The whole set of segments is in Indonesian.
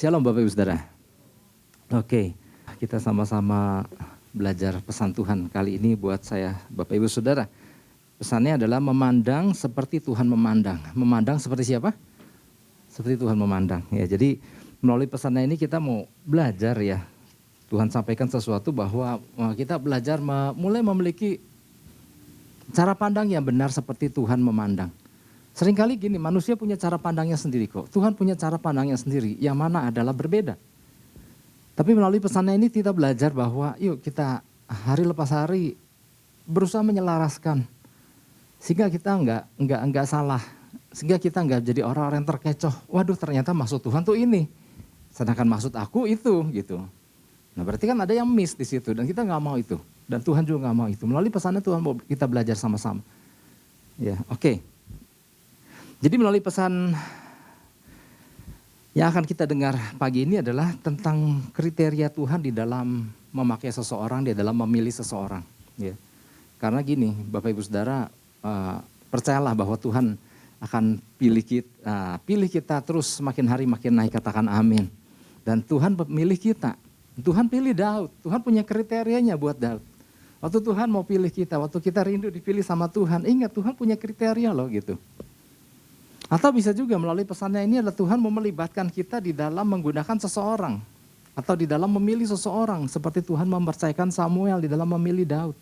Shalom Bapak Ibu Saudara. Oke, kita sama-sama belajar pesan Tuhan kali ini buat saya Bapak Ibu Saudara. Pesannya adalah memandang seperti Tuhan memandang. Memandang seperti siapa? Seperti Tuhan memandang. Ya, jadi melalui pesannya ini kita mau belajar ya. Tuhan sampaikan sesuatu bahwa kita belajar mulai memiliki cara pandang yang benar seperti Tuhan memandang. Seringkali gini, manusia punya cara pandangnya sendiri kok. Tuhan punya cara pandangnya sendiri, yang mana adalah berbeda. Tapi melalui pesannya ini kita belajar bahwa yuk kita hari lepas hari berusaha menyelaraskan. Sehingga kita enggak salah. Sehingga kita enggak jadi orang-orang yang terkecoh. Waduh ternyata maksud Tuhan tuh ini. Sedangkan maksud aku itu gitu. Nah berarti kan ada yang miss di situ dan kita enggak mau itu. Dan Tuhan juga enggak mau itu. Melalui pesannya Tuhan mau kita belajar sama-sama. Ya, oke. Jadi melalui pesan yang akan kita dengar pagi ini adalah tentang kriteria Tuhan di dalam memakai seseorang, di dalam memilih seseorang. Ya. Karena gini, Bapak Ibu Saudara, percayalah bahwa Tuhan akan pilih kita terus makin hari makin naik, katakan amin. Dan Tuhan memilih kita, Tuhan pilih Daud, Tuhan punya kriterianya buat Daud. Waktu Tuhan mau pilih kita, waktu kita rindu dipilih sama Tuhan, ingat Tuhan punya kriteria loh gitu. Atau bisa juga melalui pesannya ini adalah Tuhan mau melibatkan kita di dalam menggunakan seseorang. Atau di dalam memilih seseorang. Seperti Tuhan mempercayakan Samuel di dalam memilih Daud.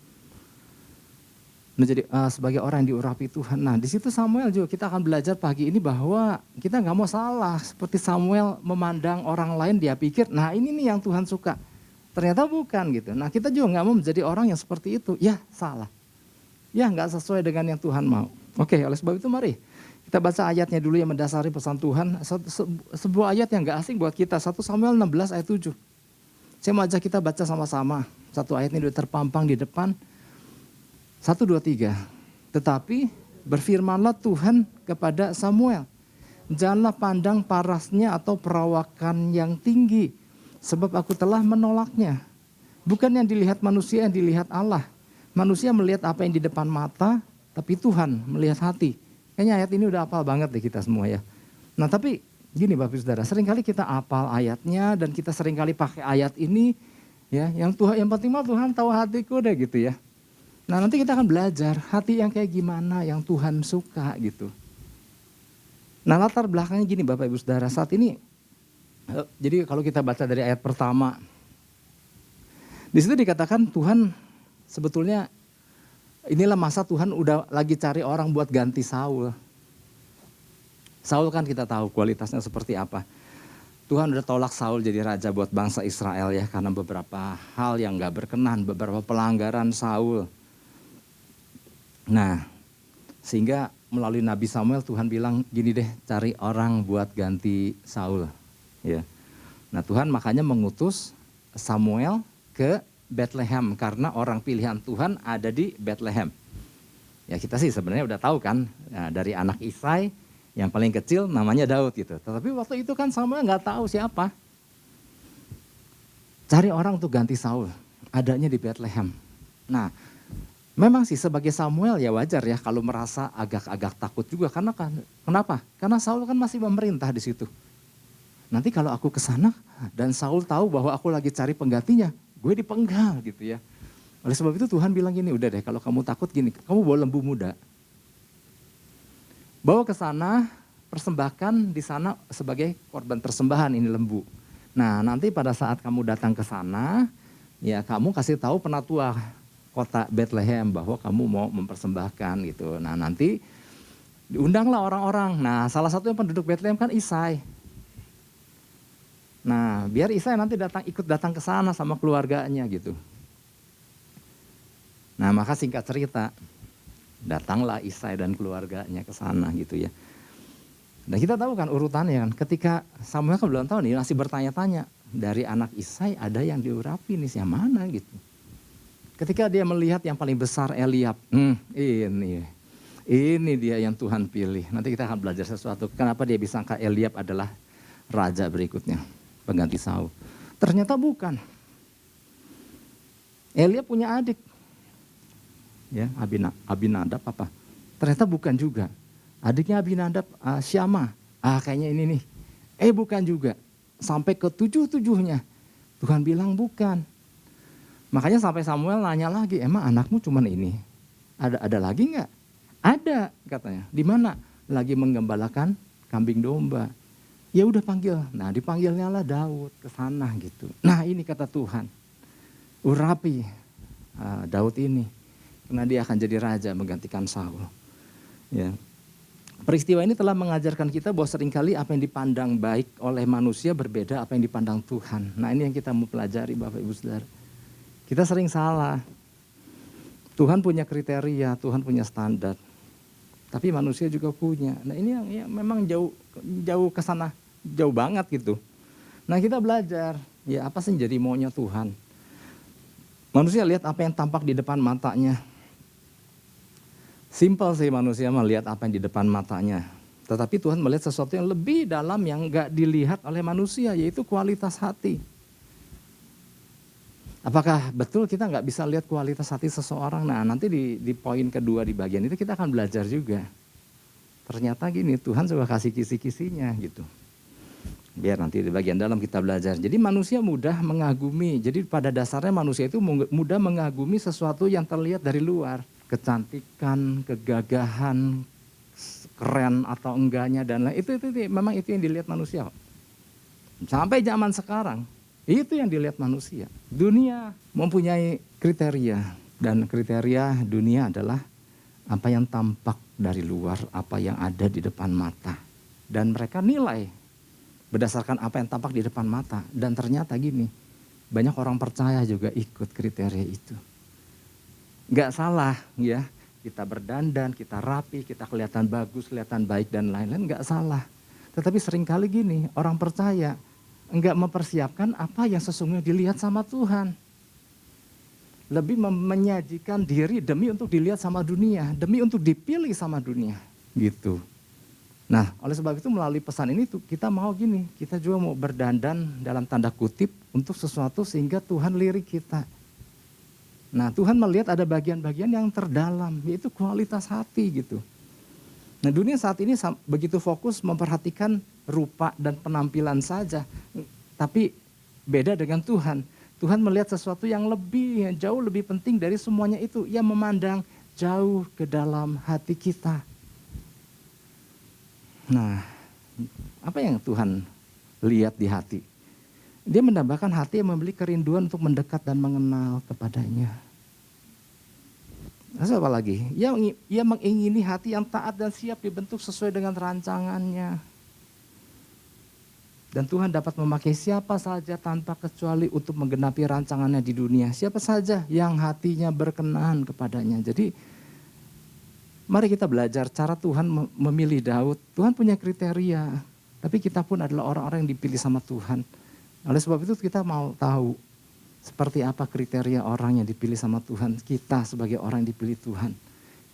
Menjadi sebagai orang yang diurapi Tuhan. Nah di situ Samuel juga kita akan belajar pagi ini bahwa kita gak mau salah. Seperti Samuel memandang orang lain dia pikir nah ini nih yang Tuhan suka. Ternyata bukan gitu. Nah kita juga gak mau menjadi orang yang seperti itu. Ya salah. Ya gak sesuai dengan yang Tuhan mau. Oke, oleh sebab itu mari kita baca ayatnya dulu yang mendasari pesan Tuhan. Sebuah ayat yang gak asing buat kita. 1 Samuel 16 ayat 7. Saya mau ajak kita baca sama-sama. Satu ayat ini udah terpampang di depan. 1, 2, 3. Tetapi berfirmanlah Tuhan kepada Samuel. Janganlah pandang parasnya atau perawakan yang tinggi. Sebab aku telah menolaknya. Bukan yang dilihat manusia, yang dilihat Allah. Manusia melihat apa yang di depan mata. Tapi Tuhan melihat hati. Kayaknya ayat ini udah hafal banget deh kita semua ya. Nah tapi gini Bapak Ibu Saudara, seringkali kita hafal ayatnya dan kita seringkali pakai ayat ini ya, yang penting mah Tuhan tahu hatiku deh gitu ya. Nah nanti kita akan belajar hati yang kayak gimana yang Tuhan suka gitu. Nah latar belakangnya gini Bapak Ibu Saudara, saat ini jadi kalau kita baca dari ayat pertama, di situ dikatakan Tuhan sebetulnya inilah masa Tuhan udah lagi cari orang buat ganti Saul. Saul kan kita tahu kualitasnya seperti apa. Tuhan udah tolak Saul jadi raja buat bangsa Israel ya. Karena beberapa hal yang gak berkenan, beberapa pelanggaran Saul. Nah sehingga melalui Nabi Samuel Tuhan bilang gini deh, cari orang buat ganti Saul. Ya. Nah Tuhan makanya mengutus Samuel ke Bethlehem karena orang pilihan Tuhan ada di Bethlehem. Ya kita sih sebenarnya udah tahu kan dari anak Isai yang paling kecil namanya Daud gitu. Tetapi waktu itu kan Samuel nggak tahu siapa. Cari orang untuk ganti Saul, adanya di Bethlehem. Nah memang sih sebagai Samuel ya wajar ya kalau merasa agak-agak takut juga karena kan kenapa? Karena Saul kan masih memerintah di situ. Nanti kalau aku ke sana dan Saul tahu bahwa aku lagi cari penggantinya, gue dipenggal gitu ya. Oleh sebab itu Tuhan bilang gini, udah deh kalau kamu takut gini, kamu bawa lembu muda. Bawa ke sana, persembahkan di sana sebagai korban persembahan ini lembu. Nah nanti pada saat kamu datang ke sana, ya kamu kasih tahu penatua kota Bethlehem bahwa kamu mau mempersembahkan gitu. Nah nanti diundanglah orang-orang. Nah salah satu yang penduduk Bethlehem kan Isai. Nah, biar Isai nanti ikut datang ke sana sama keluarganya gitu. Nah, maka singkat cerita, datanglah Isai dan keluarganya ke sana gitu ya. Dan kita tahu kan urutannya kan, ketika Samuel kan belum tahu nih masih bertanya-tanya, dari anak Isai ada yang diurapi nih, yang mana gitu. Ketika dia melihat yang paling besar Eliab, ini dia yang Tuhan pilih. Nanti kita akan belajar sesuatu, kenapa dia bisa angkat Eliab adalah raja berikutnya. Pengganti Saul. Ternyata bukan. Eliab punya adik. Ya, Abinadab apa? Ternyata bukan juga. Adiknya Abinadab Syama. Kayaknya ini nih. Bukan juga. sampai ke 7-7-nya. Tuhan bilang bukan. Makanya sampai Samuel nanya lagi, emang anakmu cuman ini? Ada lagi enggak? Ada katanya. Di mana? Lagi menggembalakan kambing domba. Ya udah panggil. Nah dipanggilnya lah Daud ke sana gitu. Nah ini kata Tuhan, urapi Daud ini. Karena dia akan jadi raja menggantikan Saul. Ya. Peristiwa ini telah mengajarkan kita bahwa seringkali apa yang dipandang baik oleh manusia berbeda apa yang dipandang Tuhan. Nah ini yang kita mau pelajari Bapak Ibu Saudara. Kita sering salah. Tuhan punya kriteria, Tuhan punya standar. Tapi manusia juga punya. Nah ini yang ya, memang jauh ke sana, jauh banget gitu. Nah kita belajar, ya apa sih jadi maunya Tuhan. Manusia lihat apa yang tampak di depan matanya. Simpel sih manusia melihat apa yang di depan matanya. Tetapi Tuhan melihat sesuatu yang lebih dalam yang gak dilihat oleh manusia, yaitu kualitas hati. Apakah betul kita gak bisa lihat kualitas hati seseorang? Nah nanti di poin kedua di bagian itu kita akan belajar juga. Ternyata gini, Tuhan sudah kasih kisi-kisinya gitu. Biar nanti di bagian dalam kita belajar. Jadi manusia mudah mengagumi. Jadi pada dasarnya manusia itu mudah mengagumi sesuatu yang terlihat dari luar. Kecantikan, kegagahan, keren atau enggaknya dan lain. Itu memang itu yang dilihat manusia. Sampai zaman sekarang, itu yang dilihat manusia. Dunia mempunyai kriteria. Dan kriteria dunia adalah apa yang tampak dari luar, apa yang ada di depan mata. Dan mereka nilai berdasarkan apa yang tampak di depan mata. Dan ternyata gini, banyak orang percaya juga ikut kriteria itu. Gak salah ya, kita berdandan, kita rapi, kita kelihatan bagus, kelihatan baik dan lain-lain, gak salah. Tetapi seringkali gini, orang percaya enggak mempersiapkan apa yang sesungguhnya dilihat sama Tuhan. Lebih menyajikan diri demi untuk dilihat sama dunia, demi untuk dipilih sama dunia gitu. Nah oleh sebab itu melalui pesan ini kita mau gini, kita juga mau berdandan dalam tanda kutip untuk sesuatu sehingga Tuhan lirik kita. Nah Tuhan melihat ada bagian-bagian yang terdalam, yaitu kualitas hati gitu. Nah dunia saat ini begitu fokus memperhatikan rupa dan penampilan saja. Tapi beda dengan Tuhan. Tuhan melihat sesuatu yang jauh lebih penting dari semuanya itu. Ia memandang jauh ke dalam hati kita. Nah apa yang Tuhan lihat di hati? Dia menambahkan hati yang memiliki kerinduan untuk mendekat dan mengenal kepadanya. Terus apa lagi? Ia mengingini hati yang taat dan siap dibentuk sesuai dengan rancangannya. Dan Tuhan dapat memakai siapa saja tanpa kecuali untuk menggenapi rancangannya di dunia. Siapa saja yang hatinya berkenan kepadanya. Jadi mari kita belajar cara Tuhan memilih Daud. Tuhan punya kriteria. Tapi kita pun adalah orang-orang yang dipilih sama Tuhan. Oleh sebab itu kita mau tahu seperti apa kriteria orang yang dipilih sama Tuhan. Kita sebagai orang yang dipilih Tuhan.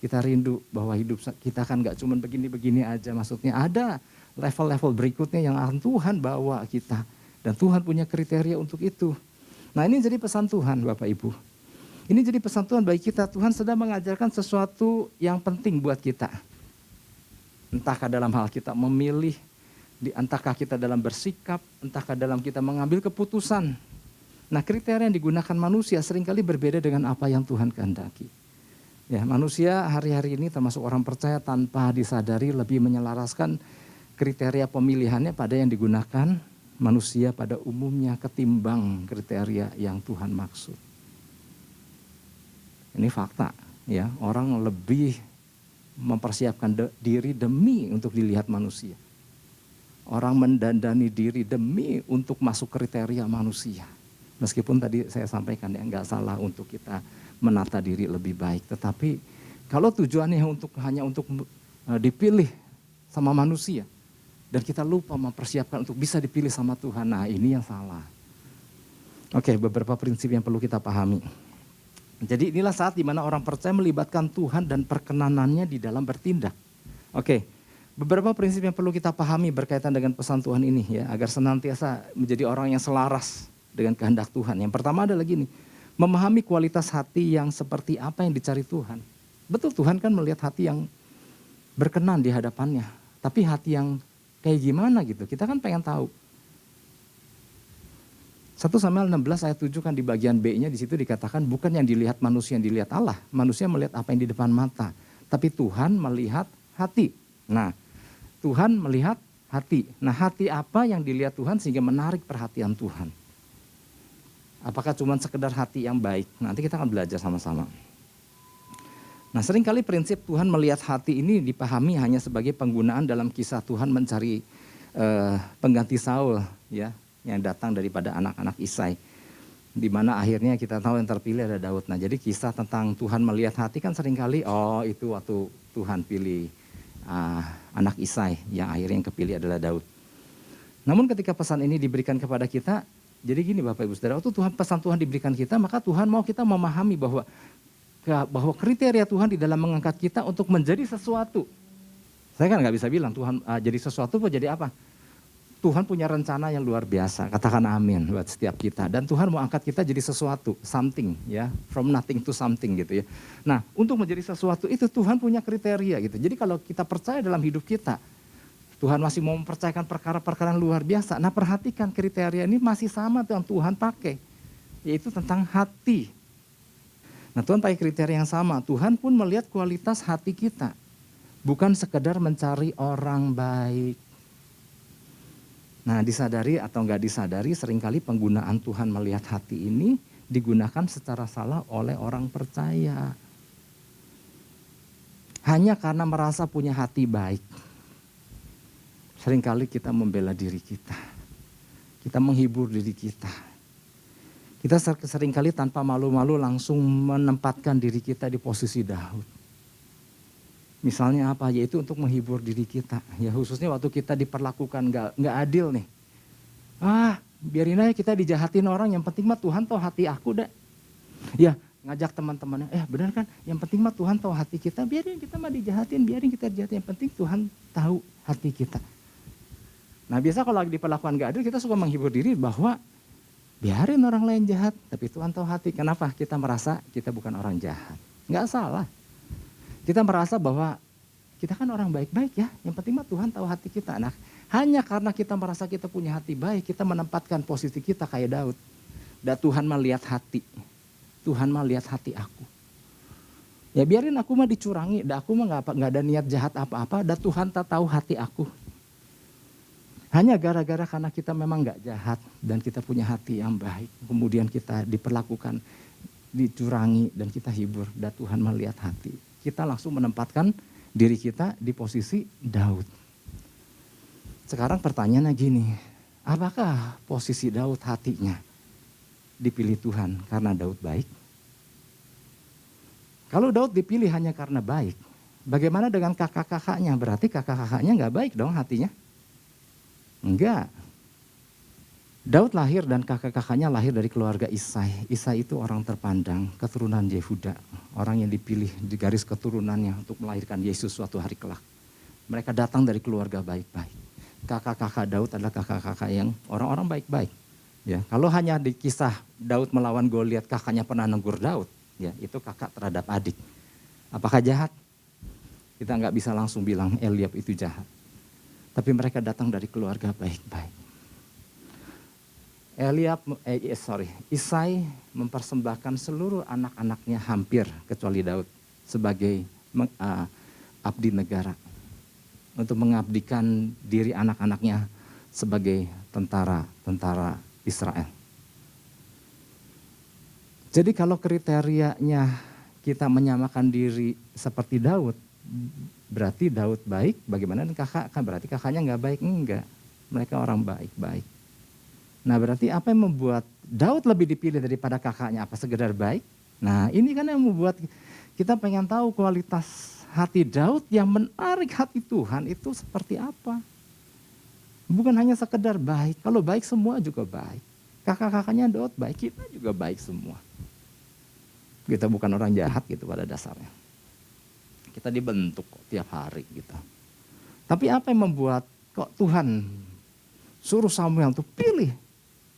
Kita rindu bahwa hidup kita kan gak cuma begini-begini aja. Maksudnya ada level-level berikutnya yang akan Tuhan bawa kita. Dan Tuhan punya kriteria untuk itu. Nah ini jadi pesan Tuhan Bapak Ibu. Ini jadi pesan Tuhan bagi kita. Tuhan sedang mengajarkan sesuatu yang penting buat kita. Entahkah dalam hal kita memilih, entahkah kita dalam bersikap, entahkah dalam kita mengambil keputusan. Nah kriteria yang digunakan manusia seringkali berbeda dengan apa yang Tuhan kehendaki. Ya, manusia hari-hari ini termasuk orang percaya tanpa disadari lebih menyelaraskan kriteria pemilihannya pada yang digunakan manusia pada umumnya ketimbang kriteria yang Tuhan maksud. Ini fakta ya, orang lebih mempersiapkan diri demi untuk dilihat manusia. Orang mendandani diri demi untuk masuk kriteria manusia. Meskipun tadi saya sampaikan ya nggak salah untuk kita menata diri lebih baik. Tetapi kalau tujuannya hanya untuk dipilih sama manusia. Dan kita lupa mempersiapkan untuk bisa dipilih sama Tuhan. Nah ini yang salah. Oke, beberapa prinsip yang perlu kita pahami. Jadi inilah saat dimana orang percaya melibatkan Tuhan dan perkenanannya di dalam bertindak. Oke, beberapa prinsip yang perlu kita pahami berkaitan dengan pesan Tuhan ini ya. Agar senantiasa menjadi orang yang selaras dengan kehendak Tuhan. Yang pertama adalah gini, memahami kualitas hati yang seperti apa yang dicari Tuhan. Betul Tuhan kan melihat hati yang berkenan di hadapannya. Tapi hati yang kayak gimana gitu, kita kan pengen tahu. 1 Samuel 16 ayat 7 kan di bagian B-nya di situ dikatakan bukan yang dilihat manusia yang dilihat Allah. Manusia melihat apa yang di depan mata. Tapi Tuhan melihat hati. Nah, Tuhan melihat hati. Nah, hati apa yang dilihat Tuhan sehingga menarik perhatian Tuhan? Apakah cuma sekedar hati yang baik? Nanti kita akan belajar sama-sama. Nah, seringkali prinsip Tuhan melihat hati ini dipahami hanya sebagai penggunaan dalam kisah Tuhan mencari pengganti Saul, ya, yang datang daripada anak-anak Isai. Di mana akhirnya kita tahu yang terpilih ada Daud. Nah, jadi kisah tentang Tuhan melihat hati kan seringkali, oh itu waktu Tuhan pilih anak Isai, yang akhirnya yang kepilih adalah Daud. Namun ketika pesan ini diberikan kepada kita, jadi gini Bapak Ibu Saudara, waktu pesan Tuhan diberikan kita, maka Tuhan mau kita memahami bahwa kriteria Tuhan di dalam mengangkat kita untuk menjadi sesuatu. Saya kan nggak bisa bilang Tuhan jadi sesuatu mau jadi apa. Tuhan punya rencana yang luar biasa, katakan amin buat setiap kita. Dan Tuhan mau angkat kita jadi sesuatu, something ya, from nothing to something gitu ya. Nah, untuk menjadi sesuatu itu Tuhan punya kriteria gitu. Jadi kalau kita percaya dalam hidup kita, Tuhan masih mau mempercayakan perkara-perkara yang luar biasa. Nah, perhatikan kriteria ini masih sama yang Tuhan pakai, yaitu tentang hati. Nah, Tuhan pakai kriteria yang sama. Tuhan pun melihat kualitas hati kita, bukan sekedar mencari orang baik. Nah, disadari atau enggak disadari seringkali penggunaan Tuhan melihat hati ini digunakan secara salah oleh orang percaya. Hanya karena merasa punya hati baik. Seringkali kita membela diri kita. Kita menghibur diri kita. Kita seringkali tanpa malu-malu langsung menempatkan diri kita di posisi Daud. Misalnya apa? Yaitu untuk menghibur diri kita. Ya khususnya waktu kita diperlakukan nggak adil nih. Biarin aja kita dijahatin orang, yang penting mah Tuhan tahu hati aku dah. Ya ngajak teman-temannya, benar kan? Yang penting mah Tuhan tahu hati kita, biarin kita mah dijahatin, biarin kita dijahatin. Yang penting Tuhan tahu hati kita. Nah biasa kalau lagi diperlakukan nggak adil, kita suka menghibur diri bahwa biarin orang lain jahat, tapi Tuhan tahu hati. Kenapa? Kita merasa kita bukan orang jahat. Nggak salah. Kita merasa bahwa kita kan orang baik-baik ya, yang penting mah Tuhan tahu hati kita. Nah, hanya karena kita merasa kita punya hati baik, kita menempatkan posisi kita kayak Daud. Dan Tuhan melihat hati. Tuhan melihat hati aku. Ya biarin aku mah dicurangi, dan aku mah nggak ada niat jahat apa-apa, dan Tuhan tak tahu hati aku. Hanya gara-gara karena kita memang nggak jahat dan kita punya hati yang baik, kemudian kita diperlakukan, dicurangi dan kita hibur, dan Tuhan melihat hati. Kita langsung menempatkan diri kita di posisi Daud. Sekarang pertanyaannya gini, apakah posisi Daud hatinya dipilih Tuhan karena Daud baik? Kalau Daud dipilih hanya karena baik, bagaimana dengan kakak-kakaknya? Berarti kakak-kakaknya nggak baik dong hatinya? Enggak. Daud lahir dan kakak-kakaknya lahir dari keluarga Isai. Isai itu orang terpandang, keturunan Yehuda. Orang yang dipilih di garis keturunannya untuk melahirkan Yesus suatu hari kelak. Mereka datang dari keluarga baik-baik. Kakak-kakak Daud adalah kakak-kakak yang orang-orang baik-baik. Ya, kalau hanya di kisah Daud melawan Goliat, kakaknya pernah negur Daud, ya itu kakak terhadap adik. Apakah jahat? Kita nggak bisa langsung bilang Eliab itu jahat. Tapi mereka datang dari keluarga baik-baik. Isai mempersembahkan seluruh anak-anaknya hampir kecuali Daud sebagai abdi negara. Untuk mengabdikan diri anak-anaknya sebagai tentara Israel. Jadi kalau kriterianya kita menyamakan diri seperti Daud, berarti Daud baik, bagaimana dengan kakak? Kan berarti kakaknya nggak baik, enggak. Mereka orang baik-baik. Nah berarti apa yang membuat Daud lebih dipilih daripada kakaknya? Apa sekedar baik? Nah ini kan yang membuat kita pengen tahu kualitas hati Daud yang menarik hati Tuhan itu seperti apa. Bukan hanya sekedar baik, kalau baik semua juga baik. Kakak-kakaknya Daud baik, kita juga baik semua. Kita bukan orang jahat gitu pada dasarnya. Kita dibentuk kok tiap hari gitu. Tapi apa yang membuat kok Tuhan suruh Samuel untuk pilih?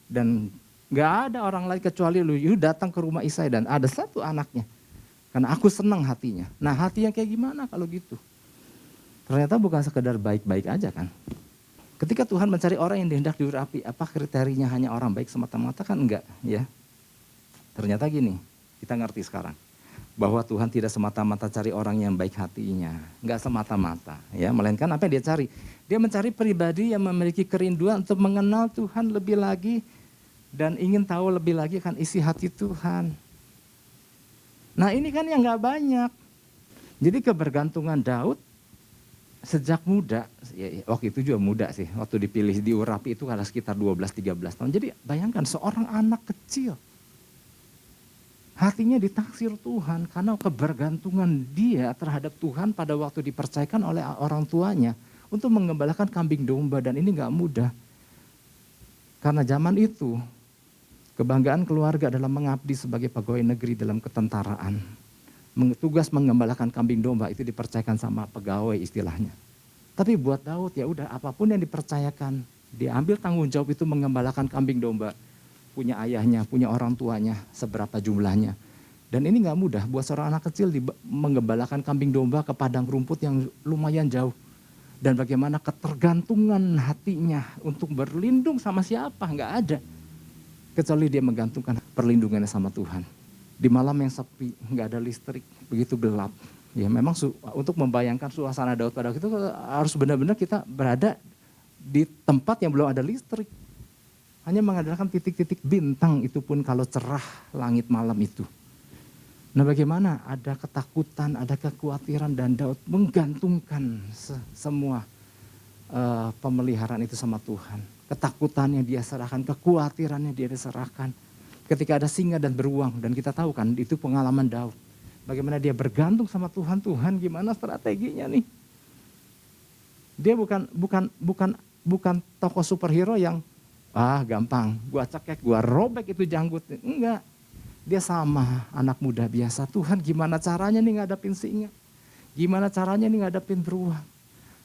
Dan gak ada orang lain kecuali lu datang ke rumah Isai dan ada satu anaknya. Karena aku senang hatinya. Nah hati yang kayak gimana kalau gitu? Ternyata bukan sekedar baik-baik aja kan. Ketika Tuhan mencari orang yang hendak diurapi, apa kriterianya hanya orang baik semata-mata? Kan enggak, ya. Ternyata gini, kita ngerti sekarang bahwa Tuhan tidak semata-mata cari orang yang baik hatinya, enggak semata-mata, ya. Melainkan apa yang dia cari? Dia mencari pribadi yang memiliki kerinduan untuk mengenal Tuhan lebih lagi dan ingin tahu lebih lagi akan isi hati Tuhan. Nah, ini kan yang enggak banyak. Jadi kebergantungan Daud sejak muda, ya, waktu itu juga muda sih, waktu dipilih diurapi itu ada sekitar 12-13 tahun. Jadi bayangkan seorang anak kecil, hatinya ditaksir Tuhan karena kebergantungan dia terhadap Tuhan pada waktu dipercayakan oleh orang tuanya untuk mengembalakan kambing domba, dan ini gak mudah. Karena zaman itu kebanggaan keluarga adalah mengabdi sebagai pegawai negeri dalam ketentaraan. Tugas mengembalakan kambing domba itu dipercayakan sama pegawai istilahnya. Tapi buat Daud ya udah, apapun yang dipercayakan, dia ambil tanggung jawab itu mengembalakan kambing domba. Punya ayahnya, punya orang tuanya, seberapa jumlahnya. Dan ini gak mudah buat seorang anak kecil mengembalakan kambing domba ke padang rumput yang lumayan jauh. Dan bagaimana ketergantungan hatinya untuk berlindung sama siapa, gak ada. Kecuali dia menggantungkan perlindungannya sama Tuhan. Di malam yang sepi, nggak ada listrik, begitu gelap. Ya memang untuk membayangkan suasana Daud pada waktu itu harus benar-benar kita berada di tempat yang belum ada listrik. Hanya mengandalkan titik-titik bintang, itu pun kalau cerah langit malam itu. Nah bagaimana? Ada ketakutan, ada kekhawatiran, dan Daud menggantungkan semua pemeliharaan itu sama Tuhan. Ketakutannya dia serahkan, kekhawatirannya dia diserahkan. Ketika ada singa dan beruang, dan kita tahu kan itu pengalaman Daud. Bagaimana dia bergantung sama Tuhan, Tuhan gimana strateginya nih. Dia bukan tokoh superhero yang gampang, gua cekek, gua robek itu janggut. Enggak, dia sama anak muda biasa. Tuhan gimana caranya nih ngadapin singa, gimana caranya nih ngadapin beruang.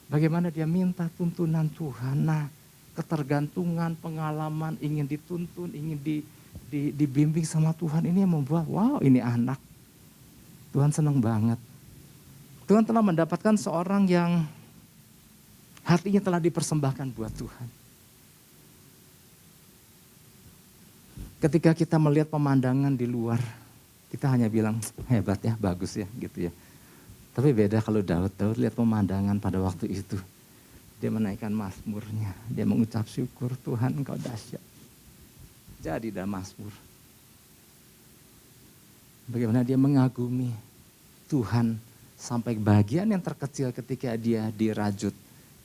Bagaimana dia minta tuntunan Tuhan. Nah, ketergantungan, pengalaman, ingin dituntun, ingin dibimbing sama Tuhan, ini yang membuat wow, ini anak Tuhan senang banget. Tuhan telah mendapatkan seorang yang hatinya telah dipersembahkan buat Tuhan. Ketika kita melihat pemandangan di luar, kita hanya bilang hebat ya, bagus ya gitu ya. Tapi beda kalau Daud lihat pemandangan pada waktu itu. Dia menaikkan mazmurnya, dia mengucap syukur, Tuhan Engkau dahsyat. Jadi dalam mazmur, bagaimana dia mengagumi Tuhan sampai bagian yang terkecil ketika dia dirajut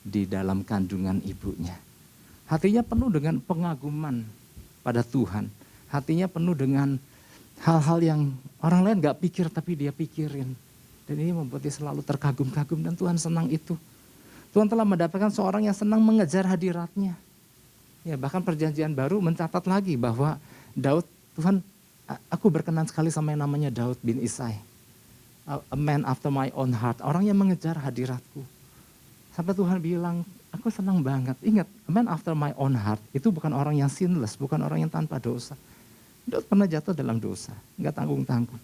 di dalam kandungan ibunya. Hatinya penuh dengan pengaguman pada Tuhan. Hatinya penuh dengan hal-hal yang orang lain gak pikir tapi dia pikirin. Dan ini membuat dia selalu terkagum-kagum, dan Tuhan senang itu. Tuhan telah mendapatkan seorang yang senang mengejar hadiratnya. Ya, bahkan perjanjian baru mencatat lagi bahwa Daud, Tuhan, aku berkenan sekali sama yang namanya Daud bin Isai. A man after my own heart, orang yang mengejar hadiratku. Sampai Tuhan bilang, aku senang banget. Ingat, a man after my own heart, itu bukan orang yang sinless, bukan orang yang tanpa dosa. Daud pernah jatuh dalam dosa, enggak tanggung-tanggung.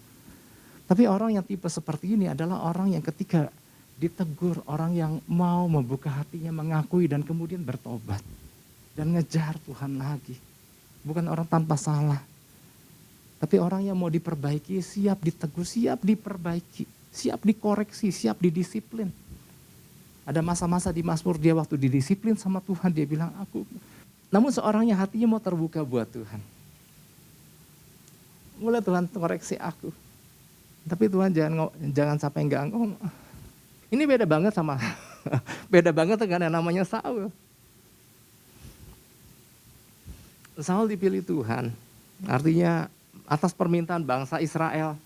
Tapi orang yang tipe seperti ini adalah orang yang ketika ditegur, orang yang mau membuka hatinya, mengakui dan kemudian bertobat. Dan ngejar Tuhan lagi. Bukan orang tanpa salah. Tapi orang yang mau diperbaiki, siap ditegur, siap diperbaiki, siap dikoreksi, siap didisiplin. Ada masa-masa di Mazmur dia waktu didisiplin sama Tuhan, dia bilang aku. Namun seorangnya hatinya mau terbuka buat Tuhan. Mulai Tuhan koreksi aku. Tapi Tuhan jangan sampai enggak. Ini beda banget sama beda banget dengan yang namanya Saul. Saul dipilih Tuhan, artinya atas permintaan bangsa Israel.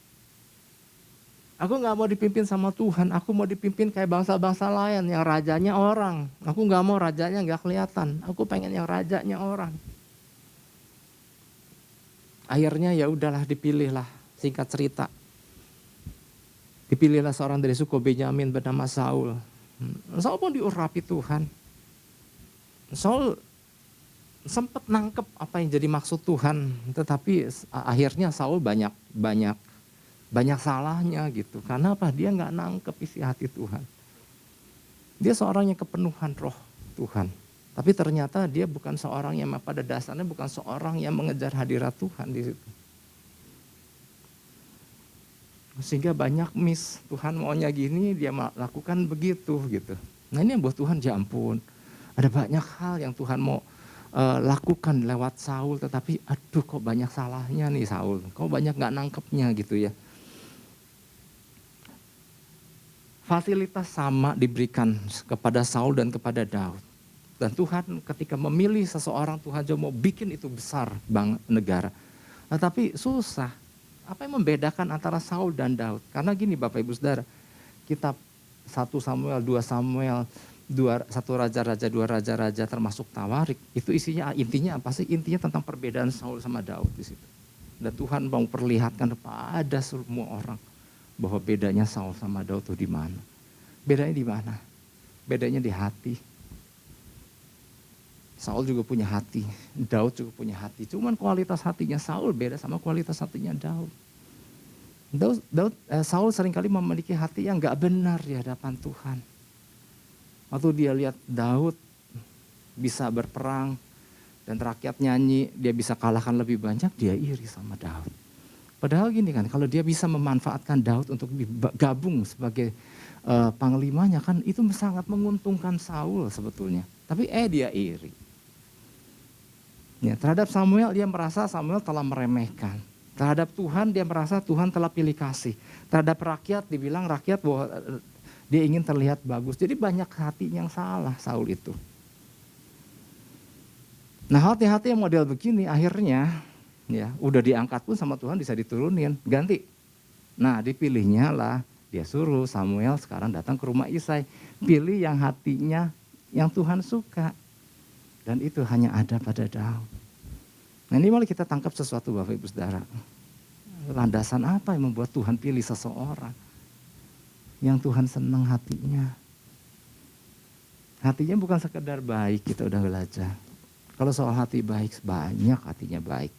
Aku gak mau dipimpin sama Tuhan, aku mau dipimpin kayak bangsa-bangsa lain yang rajanya orang. Aku gak mau rajanya gak kelihatan, aku pengen yang rajanya orang. Akhirnya ya udahlah, dipilihlah, singkat cerita. Dipilihlah seorang dari suku Benyamin bernama Saul. Saul pun diurapi Tuhan. Saul sempat nangkep apa yang jadi maksud Tuhan, tetapi akhirnya Saul banyak salahnya gitu. Karena apa? Dia nggak nangkep isi hati Tuhan. Dia seorang yang kepenuhan roh Tuhan. Tapi ternyata dia bukan seorang yang pada dasarnya bukan seorang yang mengejar hadirat Tuhan di situ. Sehingga banyak miss, Tuhan maunya gini, dia lakukan begitu gitu. Nah ini yang buat Tuhan, ya ampun. Ada banyak hal yang Tuhan mau lakukan lewat Saul, tetapi aduh kok banyak salahnya nih Saul. Kok banyak gak nangkepnya gitu ya. Fasilitas sama diberikan kepada Saul dan kepada Daud. Dan Tuhan ketika memilih seseorang, Tuhan juga mau bikin itu besar banget negara. Nah, tapi susah. Apa yang membedakan antara Saul dan Daud? Karena gini Bapak Ibu Saudara, kitab 1 Samuel, 2 Samuel, 1 Raja-Raja, 2 Raja-Raja termasuk Tawarik, itu isinya intinya apa sih? Intinya tentang perbedaan Saul sama Daud di situ. Dan Tuhan mau perlihatkan kepada semua orang bahwa bedanya Saul sama Daud itu di mana. Bedanya di mana? Bedanya di hati. Saul juga punya hati, Daud juga punya hati. Cuman kualitas hatinya Saul beda sama kualitas hatinya Daud. Saul seringkali memiliki hati yang gak benar di hadapan Tuhan. Waktu dia lihat Daud bisa berperang dan rakyat nyanyi, dia bisa kalahkan lebih banyak, dia iri sama Daud. Padahal gini kan, kalau dia bisa memanfaatkan Daud untuk gabung sebagai panglimanya kan itu sangat menguntungkan Saul sebetulnya. Tapi dia iri. Ya, terhadap Samuel dia merasa Samuel telah meremehkan. Terhadap Tuhan dia merasa Tuhan telah pilih kasih. Terhadap rakyat dibilang rakyat bahwa dia ingin terlihat bagus. Jadi banyak hati yang salah Saul itu. Nah hati-hati yang model begini akhirnya ya udah diangkat pun sama Tuhan bisa diturunin. Ganti. Nah dipilihnya lah dia suruh Samuel sekarang datang ke rumah Isai. Pilih yang hatinya yang Tuhan suka. Dan itu hanya ada pada Daud. Nah ini malah kita tangkap sesuatu Bapak Ibu Saudara. Landasan apa yang membuat Tuhan pilih seseorang yang Tuhan senang hatinya. Hatinya bukan sekedar baik, kita udah belajar. Kalau soal hati baik, banyak hatinya baik.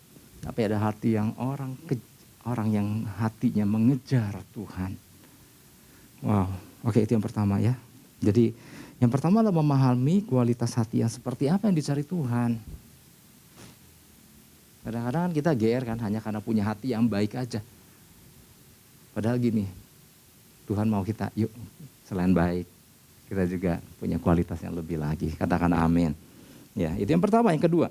Tapi ada hati yang orang yang hatinya mengejar Tuhan. Wow, oke itu yang pertama ya. Jadi yang pertama adalah memahami kualitas hati yang seperti apa yang dicari Tuhan. Kadang-kadang kita GR kan hanya karena punya hati yang baik aja. Padahal gini, Tuhan mau kita yuk selain baik, kita juga punya kualitas yang lebih lagi. Katakan amin. Ya, itu yang pertama. Yang kedua.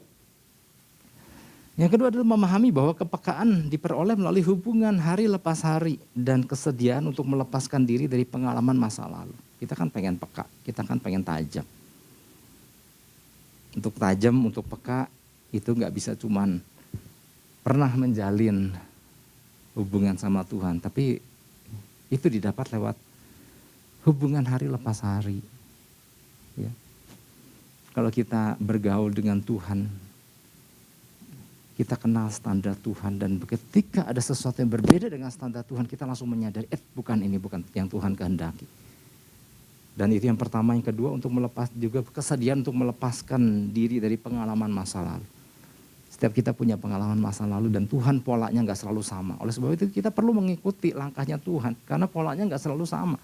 Yang kedua adalah memahami bahwa kepekaan diperoleh melalui hubungan hari lepas hari dan kesediaan untuk melepaskan diri dari pengalaman masa lalu. Kita kan pengen peka, kita kan pengen tajam. Untuk tajam, untuk peka itu gak bisa cuman pernah menjalin hubungan sama Tuhan. Tapi itu didapat lewat hubungan hari lepas hari. Ya. Kalau kita bergaul dengan Tuhan, kita kenal standar Tuhan dan ketika ada sesuatu yang berbeda dengan standar Tuhan, kita langsung menyadari, bukan ini, bukan yang Tuhan kehendaki. Dan itu yang pertama. Yang kedua untuk melepas juga kesediaan untuk melepaskan diri dari pengalaman masa lalu. Setiap kita punya pengalaman masa lalu dan Tuhan polanya gak selalu sama. Oleh sebab itu kita perlu mengikuti langkahnya Tuhan karena polanya gak selalu sama.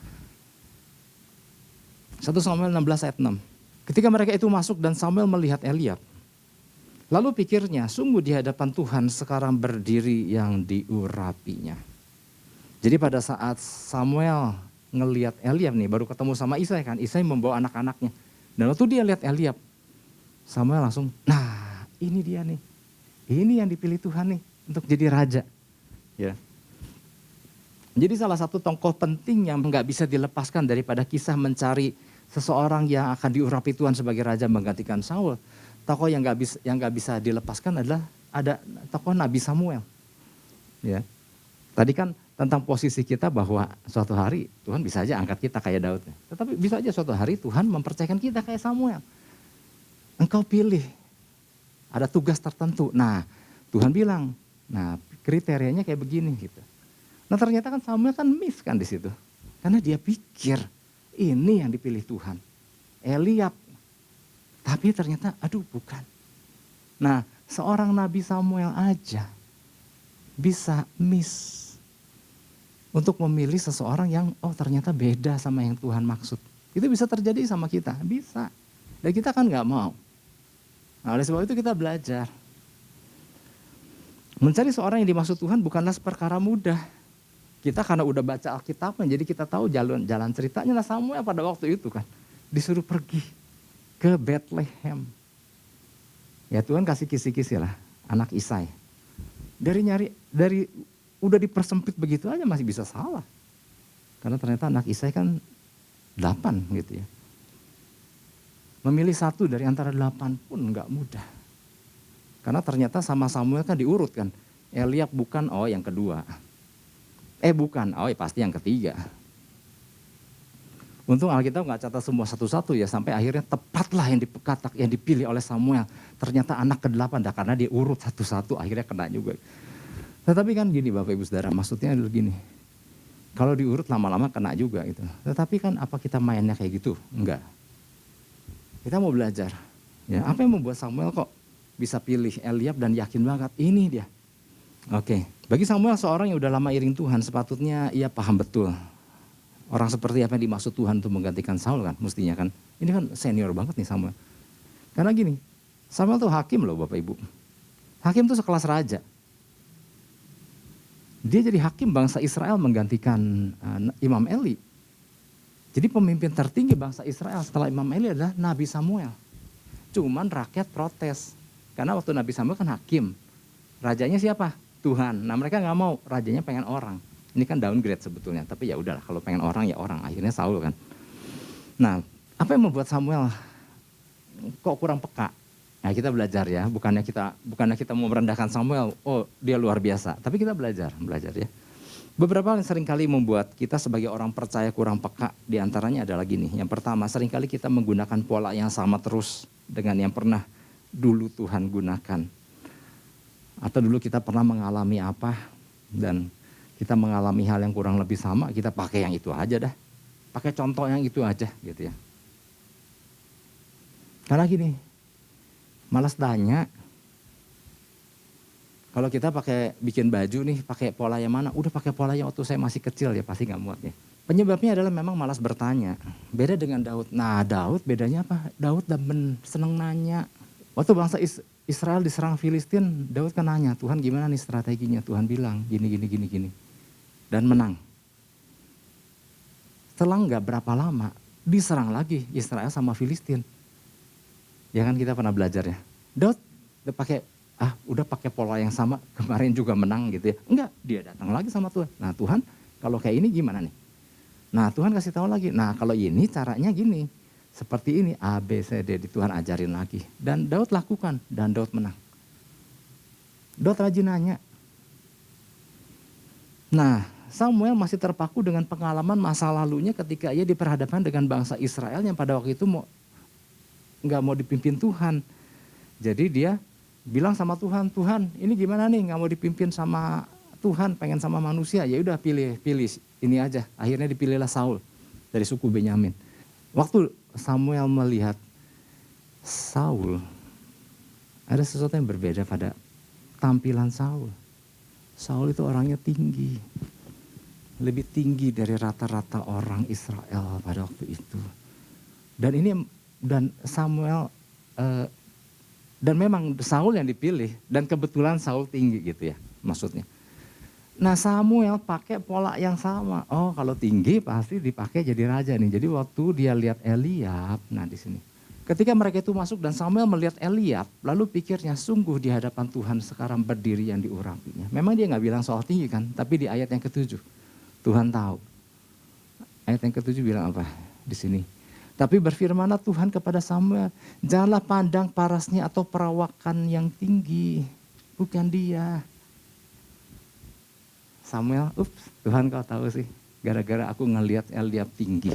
1 Samuel 16 ayat 6. Ketika mereka itu masuk dan Samuel melihat Eliab. Lalu pikirnya, sungguh di hadapan Tuhan sekarang berdiri yang diurapinya. Jadi pada saat Samuel ngelihat Eliab nih, baru ketemu sama Isai kan, Isai membawa anak-anaknya. Dan waktu dia lihat Eliab, Samuel langsung, nah ini dia nih, ini yang dipilih Tuhan nih untuk jadi raja. Ya. Jadi salah satu tokoh penting yang nggak bisa dilepaskan daripada kisah mencari seseorang yang akan diurapi Tuhan sebagai raja menggantikan Saul. Tokoh yang nggak bisa dilepaskan adalah ada tokoh Nabi Samuel. Ya. Tadi kan tentang posisi kita bahwa suatu hari Tuhan bisa aja angkat kita kayak Daud. Tetapi bisa aja suatu hari Tuhan mempercayakan kita kayak Samuel. Engkau pilih, ada tugas tertentu. Nah Tuhan bilang, nah kriterianya kayak begini gitu. Nah ternyata kan Samuel kan miss kan di situ. Karena dia pikir ini yang dipilih Tuhan. Eliab. Tapi ternyata aduh bukan. Nah seorang Nabi Samuel aja bisa miss. Untuk memilih seseorang yang ternyata beda sama yang Tuhan maksud. Itu bisa terjadi sama kita, bisa. Dan kita kan gak mau. Nah, oleh sebab itu kita belajar. Mencari seorang yang dimaksud Tuhan bukanlah perkara mudah. Kita karena udah baca Alkitabnya, jadi kita tahu jalan ceritanya. Nah, Samuel pada waktu itu kan disuruh pergi ke Bethlehem. Ya Tuhan kasih kisi-kisi lah, anak Isai. Dari udah dipersempit begitu aja masih bisa salah. Karena ternyata anak Isai kan 8 gitu ya. Memilih satu dari antara 8 pun nggak mudah. Karena ternyata sama Samuel kan diurut kan. Eliab bukan, oh yang kedua. Bukan, oh pasti yang ketiga. Untung Alkitab nggak catat semua satu-satu ya, sampai akhirnya tepatlah yang dipilih oleh Samuel. Ternyata anak ke-8, karena dia urut satu-satu akhirnya kena juga. Tetapi kan gini Bapak Ibu Saudara, maksudnya adalah gini. Kalau diurut lama-lama kena juga gitu. Tetapi kan apa kita mainnya kayak gitu? Enggak. Kita mau belajar. Ya, apa yang membuat Samuel kok bisa pilih Eliab dan yakin banget ini dia. Oke, bagi Samuel seorang yang udah lama iring Tuhan sepatutnya ia paham betul. Orang seperti apa yang dimaksud Tuhan untuk menggantikan Saul kan, mestinya kan. Ini kan senior banget nih Samuel. Karena gini, Samuel tuh hakim loh Bapak Ibu. Hakim tuh sekelas raja. Dia jadi hakim bangsa Israel menggantikan Imam Eli. Jadi pemimpin tertinggi bangsa Israel setelah Imam Eli adalah Nabi Samuel. Cuman rakyat protes. Karena waktu Nabi Samuel kan hakim. Rajanya siapa? Tuhan. Nah mereka gak mau, rajanya pengen orang. Ini kan downgrade sebetulnya, tapi ya udahlah kalau pengen orang ya orang, akhirnya Saul kan. Nah, apa yang membuat Samuel kok kurang peka? Nah, kita belajar ya, bukannya kita mau merendahkan Samuel, oh dia luar biasa, tapi kita belajar ya. Beberapa yang seringkali membuat kita sebagai orang percaya kurang peka, diantaranya adalah gini. Yang pertama, seringkali kita menggunakan pola yang sama terus dengan yang pernah dulu Tuhan gunakan. Atau dulu kita pernah mengalami apa dan kita mengalami hal yang kurang lebih sama, kita pakai yang itu aja dah. Pakai contoh yang itu aja gitu ya. Karena gini, malas tanya. Kalau kita pakai bikin baju nih, pakai pola yang mana? Udah pakai pola yang waktu saya masih kecil ya, pasti gak muat ya. Penyebabnya adalah memang malas bertanya. Beda dengan Daud. Nah Daud bedanya apa? Daud seneng nanya. Waktu bangsa Israel diserang Filistin, Daud kan nanya, Tuhan gimana nih strateginya? Tuhan bilang gini. Dan menang. Setelah gak berapa lama, diserang lagi Israel sama Filistin. Ya kan kita pernah belajar ya. Daud udah pakai pola yang sama, kemarin juga menang gitu ya. Enggak, dia datang lagi sama Tuhan. Nah Tuhan, kalau kayak ini gimana nih? Nah Tuhan kasih tahu lagi, nah kalau ini caranya gini. Seperti ini, A, B, C, D, Tuhan ajarin lagi. Dan Daud lakukan, dan Daud menang. Daud rajin nanya. Nah, Samuel masih terpaku dengan pengalaman masa lalunya ketika ia diperhadapkan dengan bangsa Israel yang pada waktu itu nggak mau dipimpin Tuhan. Jadi dia bilang sama Tuhan, Tuhan ini gimana nih nggak mau dipimpin sama Tuhan, pengen sama manusia. Ya udah pilih ini aja. Akhirnya dipilihlah Saul dari suku Benyamin. Waktu Samuel melihat Saul, ada sesuatu yang berbeda pada tampilan Saul. Saul itu orangnya tinggi. Lebih tinggi dari rata-rata orang Israel pada waktu itu. Dan Samuel, dan memang Saul yang dipilih, dan kebetulan Saul tinggi gitu ya maksudnya. Nah Samuel pakai pola yang sama. Oh kalau tinggi pasti dipakai jadi raja nih. Jadi waktu dia lihat Eliab, nah di sini. Ketika mereka itu masuk dan Samuel melihat Eliab, lalu pikirnya sungguh di hadapan Tuhan sekarang berdiri yang diurapinya. Memang dia gak bilang soal tinggi kan, tapi di ayat yang ke-7. Tuhan tahu. Ayat yang ke-7 bilang apa di sini? Tapi berfirmanlah Tuhan kepada Samuel, janganlah pandang parasnya atau perawakan yang tinggi, bukan dia. Samuel, Tuhan kau tahu sih, gara-gara aku ngelihat Eliab tinggi,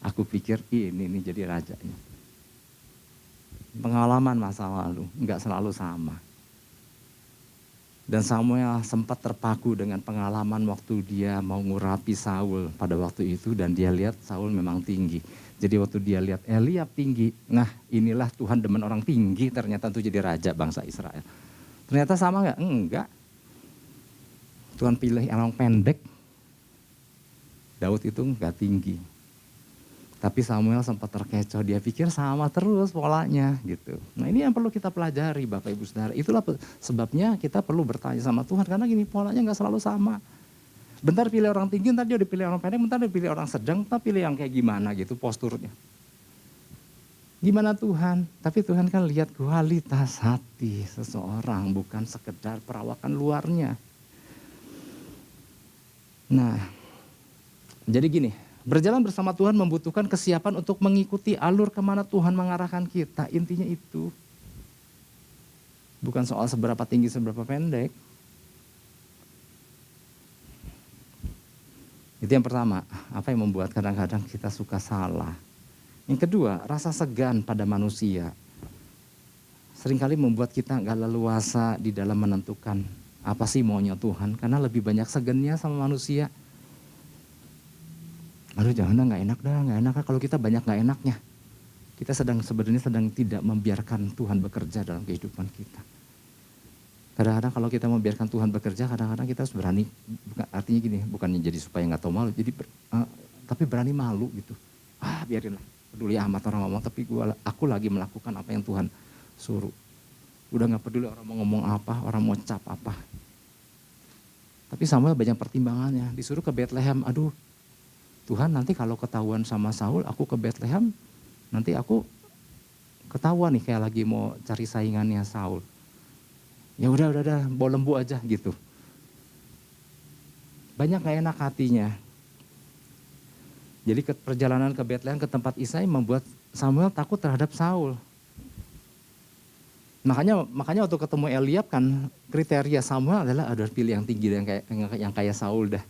aku pikir ini nih jadi rajanya. Pengalaman masa lalu, enggak selalu sama. Dan Samuel sempat terpaku dengan pengalaman waktu dia mau ngurapi Saul pada waktu itu dan dia lihat Saul memang tinggi. Jadi waktu dia lihat Eliab tinggi, nah inilah Tuhan demen orang tinggi ternyata itu jadi raja bangsa Israel. Ternyata sama enggak? Enggak. Tuhan pilih orang pendek, Daud itu enggak tinggi. Tapi Samuel sempat terkecoh, dia pikir sama terus polanya gitu. Nah ini yang perlu kita pelajari Bapak Ibu Saudara. Itulah sebabnya kita perlu bertanya sama Tuhan, karena gini polanya gak selalu sama. Bentar pilih orang tinggi, bentar dia dipilih orang pendek, bentar dia pilih orang sedang, bentar pilih yang kayak gimana gitu posturnya. Gimana Tuhan? Tapi Tuhan kan lihat kualitas hati seseorang, bukan sekedar perawakan luarnya. Nah, jadi gini, berjalan bersama Tuhan membutuhkan kesiapan untuk mengikuti alur kemana Tuhan mengarahkan kita. Intinya itu. Bukan soal seberapa tinggi, seberapa pendek. Itu yang pertama, apa yang membuat kadang-kadang kita suka salah. Yang kedua, rasa segan pada manusia. Seringkali membuat kita gak leluasa di dalam menentukan apa sih maunya Tuhan. Karena lebih banyak segannya sama manusia. Aduh jangan gak enak kalau kita banyak gak enaknya. Kita sebenarnya sedang tidak membiarkan Tuhan bekerja dalam kehidupan kita. Kadang-kadang kalau kita membiarkan Tuhan bekerja, kadang-kadang kita harus berani, artinya gini, bukannya jadi supaya gak tahu malu, jadi tapi berani malu gitu. Biarinlah, peduli amat orang ngomong, tapi aku lagi melakukan apa yang Tuhan suruh. Udah gak peduli orang mau ngomong apa, orang mau cap apa. Tapi Samuel banyak pertimbangannya, disuruh ke Bethlehem, aduh Tuhan nanti kalau ketahuan sama Saul, aku ke Bethlehem, nanti aku ketahuan nih kayak lagi mau cari saingannya Saul. Ya udah, bawa lembu aja gitu. Banyak gak enak hatinya. Jadi perjalanan ke Bethlehem ke tempat Isai membuat Samuel takut terhadap Saul. Makanya waktu ketemu Eliab kan kriteria Samuel adalah ada pilih yang tinggi dan yang kayak Saul dah.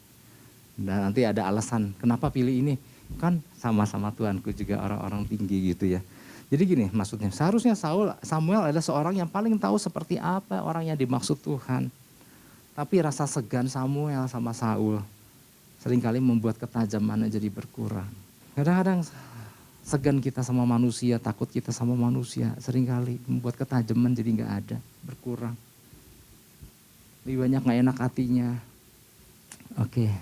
Dan nanti ada alasan kenapa pilih ini. Kan sama-sama Tuhanku juga orang-orang tinggi gitu ya. Jadi gini maksudnya, seharusnya Samuel adalah seorang yang paling tahu seperti apa orang yang dimaksud Tuhan. Tapi rasa segan Samuel sama Saul seringkali membuat ketajamannya jadi berkurang. Kadang-kadang segan kita sama manusia, takut kita sama manusia seringkali membuat ketajaman jadi gak ada, berkurang. Lebih banyak gak enak hatinya. Oke.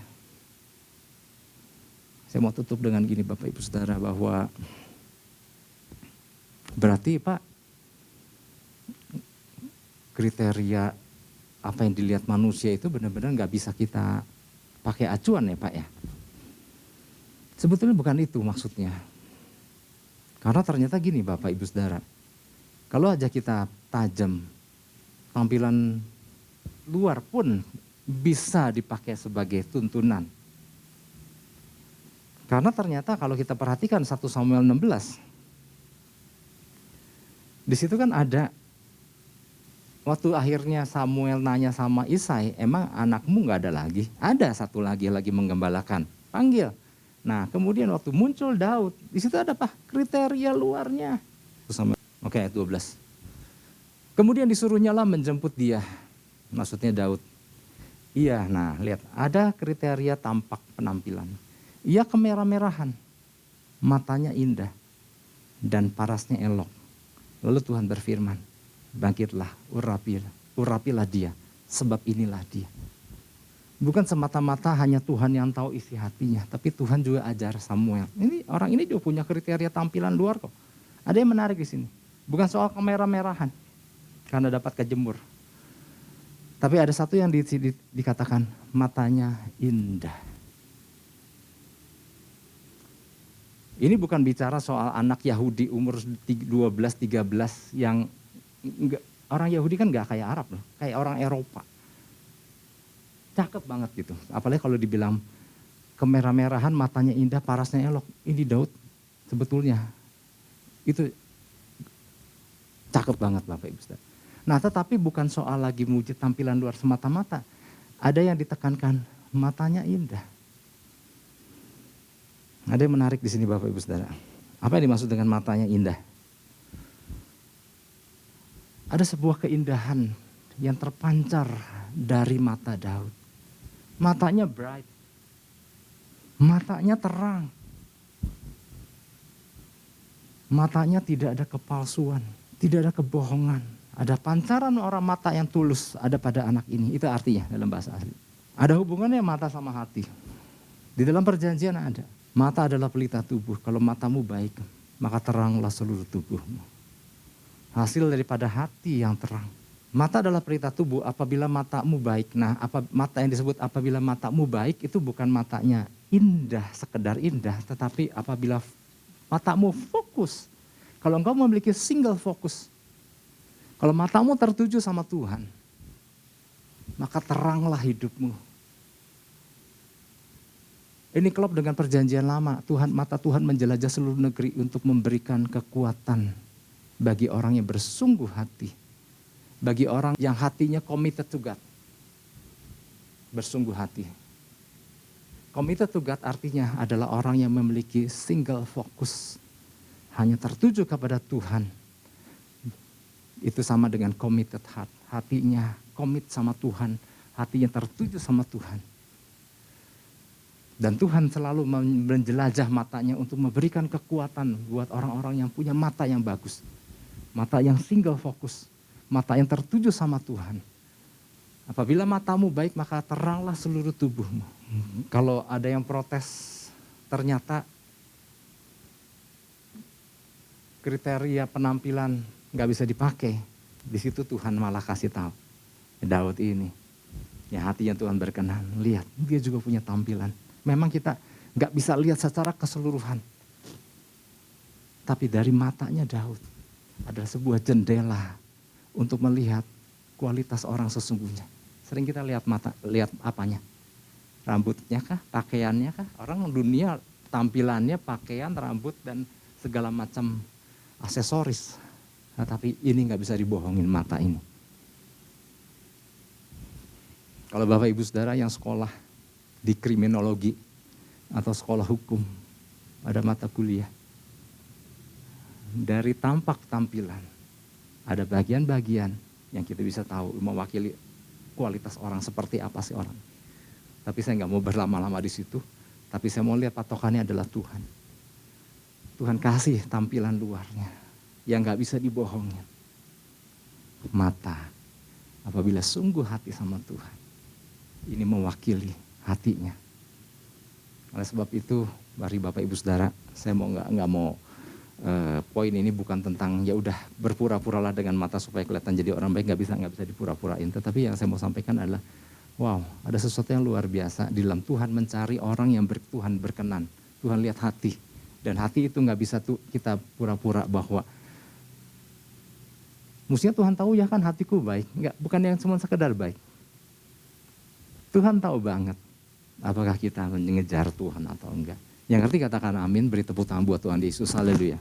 Saya mau tutup dengan gini Bapak Ibu Saudara, bahwa berarti Pak, kriteria apa yang dilihat manusia itu benar-benar gak bisa kita pakai acuan ya Pak ya. Sebetulnya bukan itu maksudnya. Karena ternyata gini Bapak Ibu Saudara, kalau aja kita tajam, tampilan luar pun bisa dipakai sebagai tuntunan. Karena ternyata kalau kita perhatikan 1 Samuel 16, di situ kan ada, waktu akhirnya Samuel nanya sama Isai, emang anakmu gak ada lagi? Ada satu lagi menggembalakan, panggil. Nah kemudian waktu muncul Daud, di situ ada apa? Kriteria luarnya. Oke, ayat 12. Kemudian disuruhnya lah menjemput dia, maksudnya Daud. Iya, nah lihat ada kriteria tampak penampilan. Ia kemerah-merahan, matanya indah, dan parasnya elok. Lalu Tuhan berfirman, bangkitlah, urapilah dia, sebab inilah dia. Bukan semata-mata hanya Tuhan yang tahu isi hatinya, tapi Tuhan juga ajar Samuel. Ini orang ini juga punya kriteria tampilan luar kok. Ada yang menarik di sini. Bukan soal kemerah-merahan, karena dapat kejemur. Tapi ada satu yang dikatakan, matanya indah. Ini bukan bicara soal anak Yahudi umur 12-13 yang orang Yahudi kan gak kayak Arab loh, kayak orang Eropa. Cakep banget gitu, apalagi kalau dibilang kemerah-merahan, matanya indah, parasnya elok. Ini Daud sebetulnya itu cakep banget Bapak Ibu Saudara. Nah tetapi bukan soal lagi muji tampilan luar semata-mata, ada yang ditekankan matanya indah. Ada yang menarik di sini Bapak Ibu Saudara. Apa yang dimaksud dengan matanya indah? Ada sebuah keindahan yang terpancar dari mata Daud. Matanya bright. Matanya terang. Matanya tidak ada kepalsuan, tidak ada kebohongan. Ada pancaran orang mata yang tulus ada pada anak ini. Itu artinya dalam bahasa asli. Ada hubungannya mata sama hati. Di dalam perjanjian ada. Mata adalah pelita tubuh. Kalau matamu baik, maka teranglah seluruh tubuhmu. Hasil daripada hati yang terang. Mata adalah pelita tubuh apabila matamu baik. Nah, mata yang disebut apabila matamu baik itu bukan matanya indah, sekedar indah. Tetapi apabila matamu fokus. Kalau engkau memiliki single fokus. Kalau matamu tertuju sama Tuhan, maka teranglah hidupmu. Ini klop dengan perjanjian lama. Mata Tuhan menjelajah seluruh negeri untuk memberikan kekuatan bagi orang yang bersungguh hati. Bagi orang yang hatinya committed to God. Bersungguh hati. Committed to God artinya adalah orang yang memiliki single fokus. Hanya tertuju kepada Tuhan. Itu sama dengan committed heart. Hatinya commit sama Tuhan. Hatinya tertuju sama Tuhan. Dan Tuhan selalu menjelajah matanya untuk memberikan kekuatan buat orang-orang yang punya mata yang bagus. Mata yang single fokus. Mata yang tertuju sama Tuhan. Apabila matamu baik, maka teranglah seluruh tubuhmu. Kalau ada yang protes, ternyata kriteria penampilan gak bisa dipakai. Di situ Tuhan malah kasih tahu. Daud ini, ya hatinya Tuhan berkenan. Lihat, dia juga punya tampilan. Memang kita gak bisa lihat secara keseluruhan. Tapi dari matanya Daud adalah sebuah jendela untuk melihat kualitas orang sesungguhnya. Sering kita lihat lihat apanya? Rambutnya kah? Pakaiannya kah? Orang dunia tampilannya, pakaian, rambut, dan segala macam aksesoris. Nah, tapi ini gak bisa dibohongin mata ini. Kalau Bapak Ibu Saudara yang sekolah di kriminologi atau sekolah hukum, ada mata kuliah. Dari tampak tampilan, ada bagian-bagian yang kita bisa tahu mewakili kualitas orang, seperti apa sih orang. Tapi saya nggak mau berlama-lama di situ, tapi saya mau lihat patokannya adalah Tuhan. Tuhan kasih tampilan luarnya yang nggak bisa dibohongin. Mata, apabila sungguh hati sama Tuhan, ini mewakili hatinya. Oleh sebab itu, mari Bapak Ibu Saudara, saya nggak mau poin ini bukan tentang ya udah berpura-puralah dengan mata supaya kelihatan jadi orang baik, nggak bisa dipura-purain. Tetapi yang saya mau sampaikan adalah, wow, ada sesuatu yang luar biasa di dalam Tuhan mencari orang yang Tuhan berkenan. Tuhan lihat hati, dan hati itu nggak bisa kita pura-pura bahwa mestinya Tuhan tahu ya kan hatiku baik, nggak, bukan yang cuma sekedar baik. Tuhan tahu banget apakah kita mengejar Tuhan atau enggak. Yang ngerti katakan amin, beri tepuk tangan buat Tuhan Yesus, haleluya.